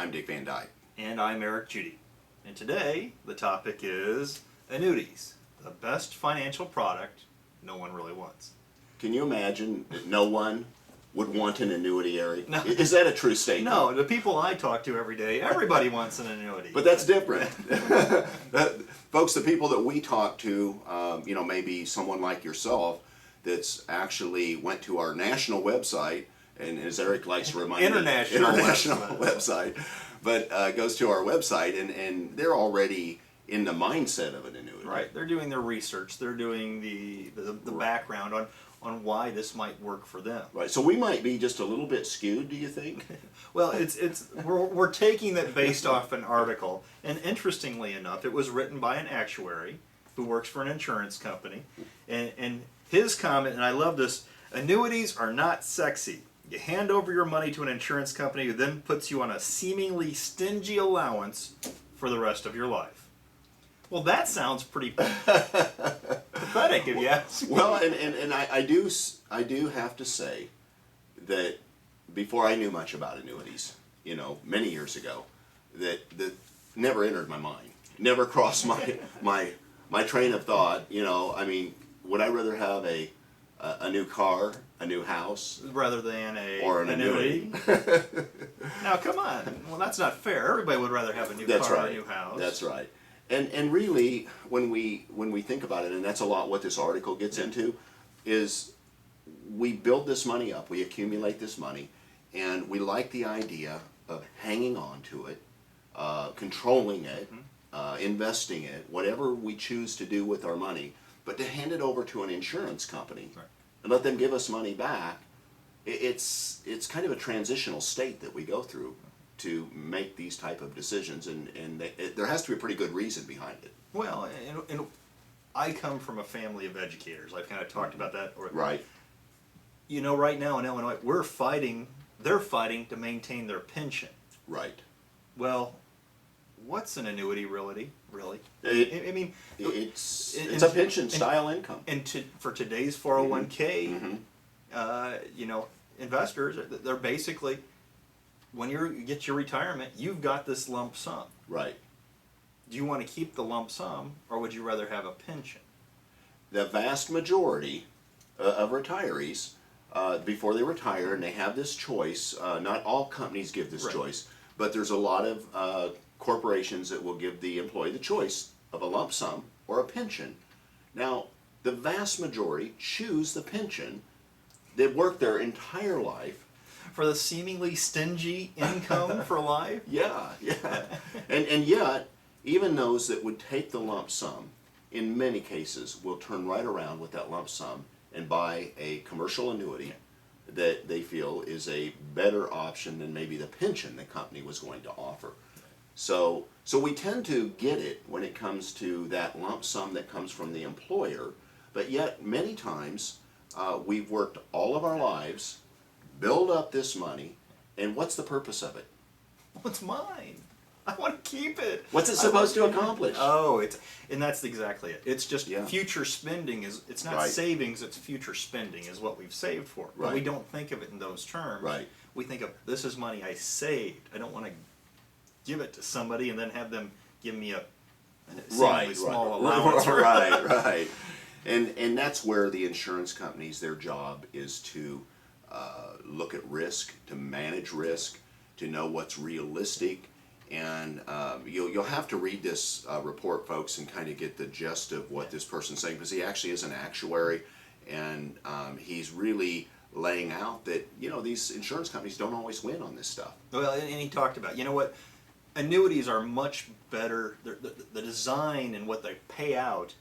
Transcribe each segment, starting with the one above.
I'm Dick Van Dyke. And I'm Eric Judy. And today, the topic is annuities, the best financial product no one really wants. Can you imagine that no one would want an annuity, Eric? No. Is that a true statement? No, the people I talk to every day, everybody wants an annuity. But that's different. Folks, the people that we talk to, maybe someone like yourself that's actually went to our national website, and as Eric likes to remind International me, website, but goes to our website and they're already in the mindset of an annuity. Right, they're doing their research, they're doing the Right. background on why this might work for them. Right, so we might be just a little bit skewed, do you think? Well, we're taking that based off an article, and interestingly enough, it was written by an actuary who works for an insurance company, and his comment, and I love this: annuities are not sexy. You hand over your money to an insurance company who then puts you on a seemingly stingy allowance for the rest of your life. Well, that sounds pretty pathetic, if you ask me. Well, and I do have to say that before I knew much about annuities, many years ago, that never entered my mind, never crossed my train of thought. Would I rather have a new car, a new house, rather than or an annuity? Now, come on. Well, that's not fair. Everybody would rather have a new That's car right. or a new house. That's right. And really, when we think about it, and that's a lot what this article gets into, is we build this money up, we accumulate this money, and we like the idea of hanging on to it, controlling it, investing it, whatever we choose to do with our money, but to hand it over to an insurance company and let them give us money back, it's kind of a transitional state that we go through to make these type of decisions, and there has to be a pretty good reason behind it. Well, and I come from a family of educators. I've kind of talked about that. Right. Right now in Illinois, they're fighting to maintain their pension. Right. Well, what's an annuity really? It's a pension style income. And for today's 401k, investors, they're basically, when you get your retirement, you've got this lump sum. Right. Do you want to keep the lump sum, or would you rather have a pension? The vast majority of retirees, before they retire, and they have this choice, not all companies give this choice, but there's a lot of corporations that will give the employee the choice of a lump sum or a pension. Now, the vast majority choose the pension. They've worked their entire life for the seemingly stingy income for life? Yeah. And yet, even those that would take the lump sum, in many cases, will turn right around with that lump sum and buy a commercial annuity that they feel is a better option than maybe the pension the company was going to offer. So we tend to get it when it comes to that lump sum that comes from the employer, but yet many times we've worked all of our lives, build up this money, and what's the purpose of it? Well, it's mine. I want to keep it. What's it supposed to accomplish? And that's exactly it. It's just future spending. It's not savings, it's future spending is what we've saved for. But we don't think of it in those terms. Right. We think of, this is money I saved. I don't want to give it to somebody and then have them give me a small allowance. Right. And that's where the insurance companies, their job is to look at risk, to manage risk, to know what's realistic. And you'll have to read this report, folks, and kind of get the gist of what this person's saying, because he actually is an actuary, and he's really laying out that these insurance companies don't always win on this stuff. Well, and he talked about, annuities are much better. The design and what they pay out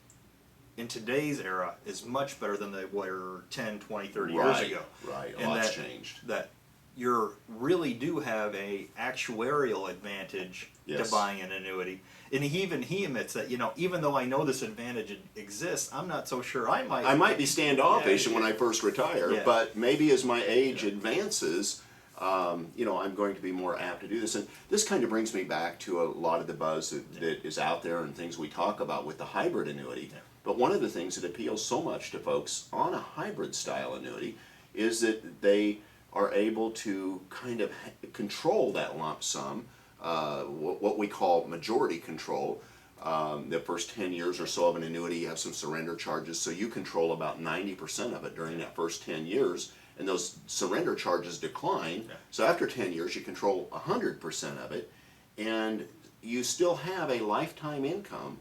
in today's era is much better than they were 10, 20, 30 years ago. Right, a and lot's changed. That you really do have a actuarial advantage to buying an annuity. And he admits that, even though I know this advantage exists, I'm not so sure I might be standoffish when I first retire, but maybe as my age advances, I'm going to be more apt to do this. And this kind of brings me back to a lot of the buzz that is out there and things we talk about with the hybrid annuity. But one of the things that appeals so much to folks on a hybrid style annuity is that they are able to kind of control that lump sum what we call majority control. The first 10 years or so of an annuity, you have some surrender charges, so you control about 90% of it during that first 10 years, and those surrender charges decline. Yeah. So after 10 years, you control 100% of it, and you still have a lifetime income,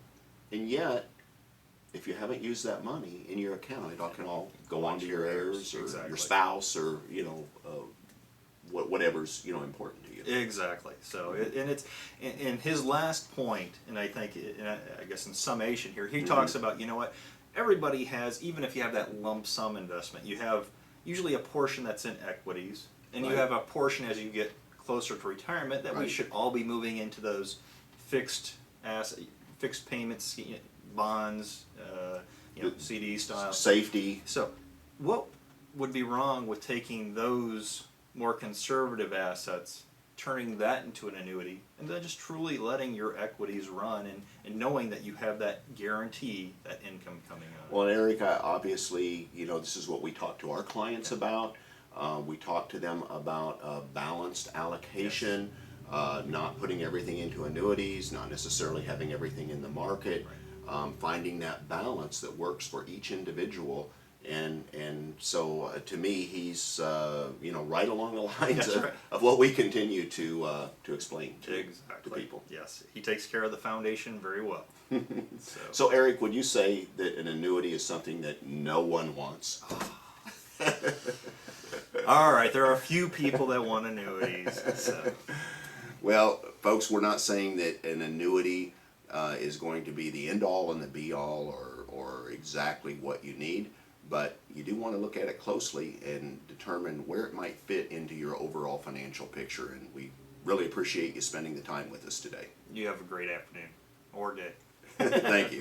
and yet, if you haven't used that money in your account, it all can all go on to your heirs or Exactly. your spouse or, whatever's, important to you. Exactly. So, and it's in his last point, and I think, and I guess in summation here, he talks about, everybody has, even if you have that lump sum investment, you have usually a portion that's in equities, and you Right. have a portion as you get closer to retirement that we Right. should all be moving into those fixed payments, bonds, CD style. Safety. So, what would be wrong with taking those more conservative assets, turning that into an annuity, and then just truly letting your equities run and knowing that you have that guarantee, that income coming out? Well, Eric, obviously, this is what we talk to our clients about. We talk to them about balanced allocation, not putting everything into annuities, not necessarily having everything in the market, finding that balance that works for each individual. And so to me, he's right along the lines That's right. of what we continue to explain to people. Yes, he takes care of the foundation very well. So Eric, would you say that an annuity is something that no one wants? All right, there are a few people that want annuities. So. Well, folks, we're not saying that an annuity is going to be the end all and the be all or exactly what you need, but you do want to look at it closely and determine where it might fit into your overall financial picture. And we really appreciate you spending the time with us today. You have a great afternoon or day. Thank you. Thank you.